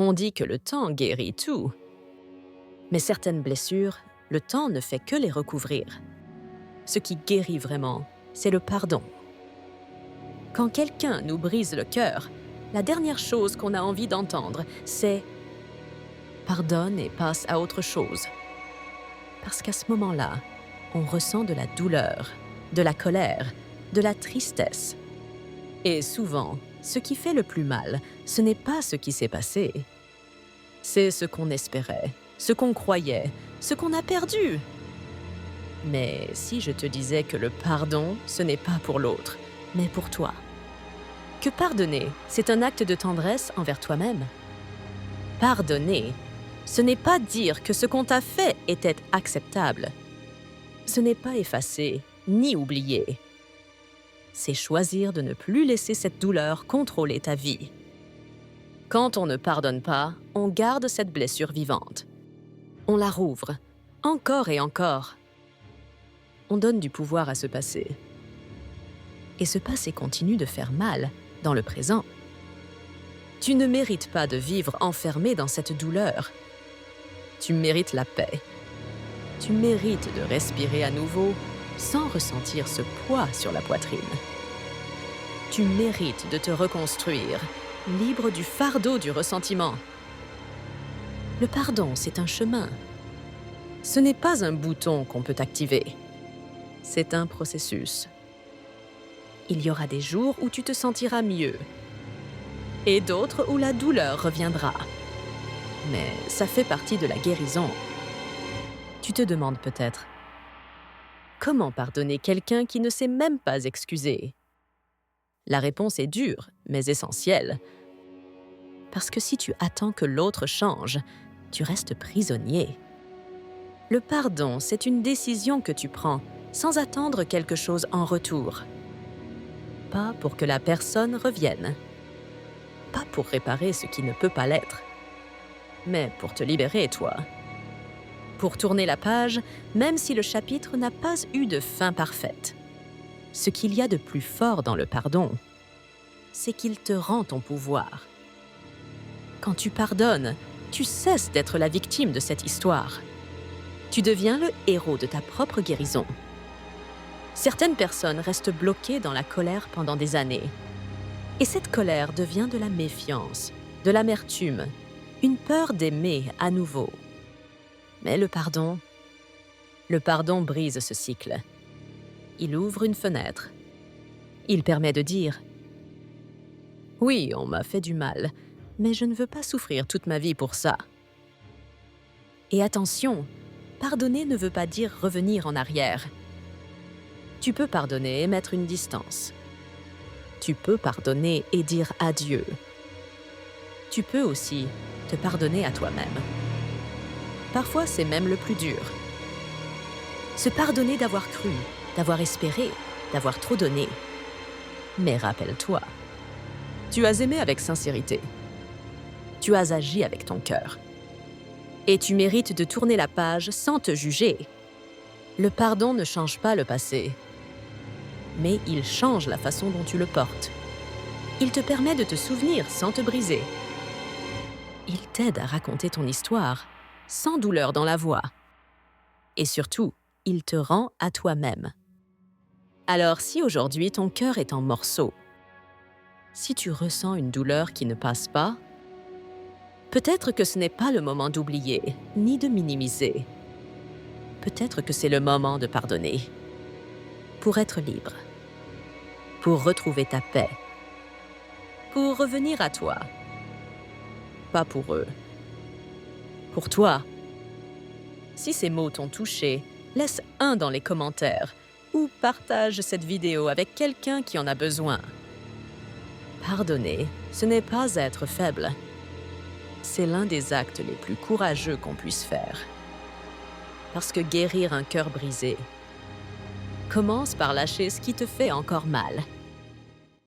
On dit que le temps guérit tout. Mais certaines blessures, le temps ne fait que les recouvrir. Ce qui guérit vraiment, c'est le pardon. Quand quelqu'un nous brise le cœur, la dernière chose qu'on a envie d'entendre, c'est « pardonne et passe à autre chose ». Parce qu'à ce moment-là, on ressent de la douleur, de la colère, de la tristesse. Et souvent, ce qui fait le plus mal, ce n'est pas ce qui s'est passé. C'est ce qu'on espérait, ce qu'on croyait, ce qu'on a perdu. Mais si je te disais que le pardon, ce n'est pas pour l'autre, mais pour toi. Que pardonner, c'est un acte de tendresse envers toi-même. Pardonner, ce n'est pas dire que ce qu'on t'a fait était acceptable. Ce n'est pas effacer, ni oublier. C'est choisir de ne plus laisser cette douleur contrôler ta vie. Quand on ne pardonne pas, on garde cette blessure vivante. On la rouvre, encore et encore. On donne du pouvoir à ce passé. Et ce passé continue de faire mal dans le présent. Tu ne mérites pas de vivre enfermé dans cette douleur. Tu mérites la paix. Tu mérites de respirer à nouveau sans ressentir ce poids sur la poitrine. Tu mérites de te reconstruire, libre du fardeau du ressentiment. Le pardon, c'est un chemin. Ce n'est pas un bouton qu'on peut activer. C'est un processus. Il y aura des jours où tu te sentiras mieux et d'autres où la douleur reviendra. Mais ça fait partie de la guérison. Tu te demandes peut-être, comment pardonner quelqu'un qui ne s'est même pas excusé? La réponse est dure, mais essentielle. Parce que si tu attends que l'autre change, tu restes prisonnier. Le pardon, c'est une décision que tu prends sans attendre quelque chose en retour. Pas pour que la personne revienne. Pas pour réparer ce qui ne peut pas l'être. Mais pour te libérer, toi. Pour tourner la page, même si le chapitre n'a pas eu de fin parfaite. Ce qu'il y a de plus fort dans le pardon, c'est qu'il te rend ton pouvoir. Quand tu pardonnes, tu cesses d'être la victime de cette histoire. Tu deviens le héros de ta propre guérison. Certaines personnes restent bloquées dans la colère pendant des années. Et cette colère devient de la méfiance, de l'amertume, une peur d'aimer à nouveau. Mais le pardon brise ce cycle. Il ouvre une fenêtre. Il permet de dire « Oui, on m'a fait du mal, mais je ne veux pas souffrir toute ma vie pour ça. » Et attention, pardonner ne veut pas dire revenir en arrière. Tu peux pardonner et mettre une distance. Tu peux pardonner et dire adieu. Tu peux aussi te pardonner à toi-même. Parfois, c'est même le plus dur. Se pardonner d'avoir cru, d'avoir espéré, d'avoir trop donné. Mais rappelle-toi, tu as aimé avec sincérité. Tu as agi avec ton cœur. Et tu mérites de tourner la page sans te juger. Le pardon ne change pas le passé, mais il change la façon dont tu le portes. Il te permet de te souvenir sans te briser. Il t'aide à raconter ton histoire sans douleur dans la voix. Et surtout, il te rend à toi-même. Alors si aujourd'hui ton cœur est en morceaux, si tu ressens une douleur qui ne passe pas, peut-être que ce n'est pas le moment d'oublier, ni de minimiser. Peut-être que c'est le moment de pardonner. Pour être libre. Pour retrouver ta paix. Pour revenir à toi. Pas pour eux. Pour toi. Si ces mots t'ont touché, laisse un dans les commentaires ou partage cette vidéo avec quelqu'un qui en a besoin. Pardonner, ce n'est pas être faible. C'est l'un des actes les plus courageux qu'on puisse faire. Parce que guérir un cœur brisé commence par lâcher ce qui te fait encore mal.